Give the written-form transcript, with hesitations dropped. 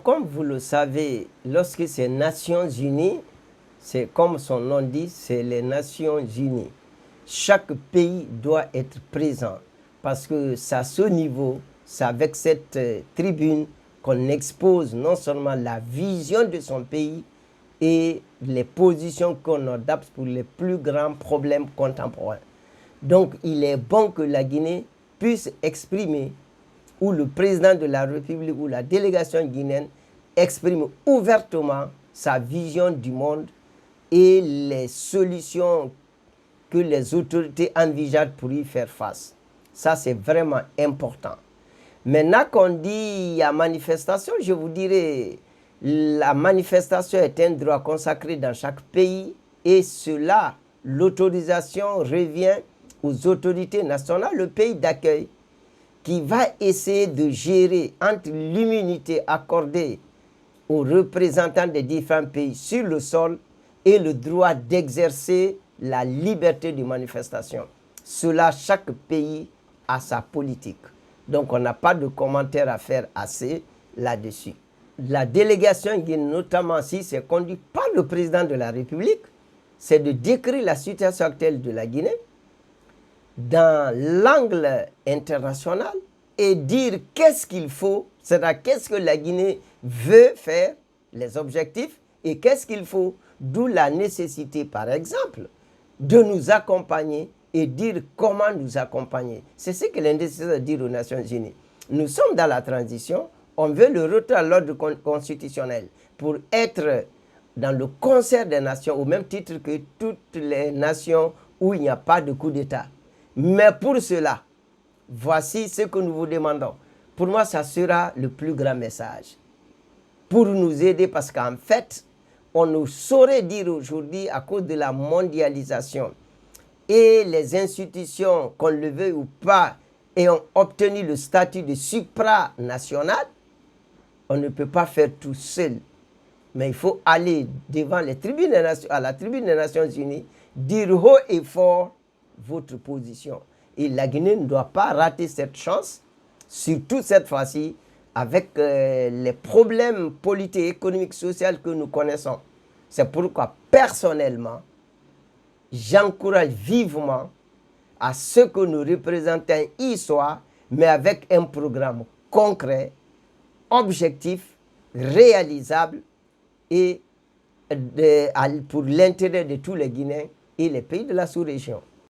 Comme vous le savez, lorsque c'est Nations Unies, c'est comme son nom dit, c'est les Nations Unies. Chaque pays doit être présent parce que c'est à ce niveau, c'est avec cette tribune qu'on expose non seulement la vision de son pays et les positions qu'on adapte pour les plus grands problèmes contemporains. Donc il est bon que la Guinée puisse exprimer, ou le président de la République ou la délégation guinéenne exprime ouvertement sa vision du monde et les solutions que les autorités envisagent pour y faire face. Ça, c'est vraiment important. Maintenant qu'on dit il y a manifestation, je vous dirais, la manifestation est un droit consacré dans chaque pays et cela, l'autorisation revient aux autorités nationales, le pays d'accueil, qui va essayer de gérer entre l'immunité accordée aux représentants des différents pays sur le sol et le droit d'exercer la liberté de manifestation. Cela, chaque pays a sa politique. Donc, on n'a pas de commentaire à faire assez là-dessus. La délégation guinéenne, notamment si c'est conduit par le président de la République, c'est de décrire la situation actuelle de la Guinée dans l'angle international et dire qu'est-ce qu'il faut, c'est-à-dire qu'est-ce que la Guinée veut faire, les objectifs, et qu'est-ce qu'il faut, d'où la nécessité, par exemple, de nous accompagner et dire comment nous accompagner. C'est ce que est nécessaire de dire aux Nations Unies. Nous sommes dans la transition, on veut le retour à l'ordre constitutionnel pour être dans le concert des nations au même titre que toutes les nations où il n'y a pas de coup d'État. Mais pour cela, voici ce que nous vous demandons. Pour moi, ça sera le plus grand message. Pour nous aider, parce qu'en fait, on ne saurait dire aujourd'hui, à cause de la mondialisation et les institutions, qu'on le veuille ou pas, ayant obtenu le statut de supranational, on ne peut pas faire tout seul. Mais il faut aller devant les tribunes à la tribune des Nations Unies, dire haut et fort votre position. Et la Guinée ne doit pas rater cette chance, surtout cette fois-ci, avec les problèmes politiques, économiques, sociaux que nous connaissons. C'est pourquoi, personnellement, j'encourage vivement à ce que nos représentants y soient, mais avec un programme concret, objectif, réalisable et pour l'intérêt de tous les Guinéens et les pays de la sous-région.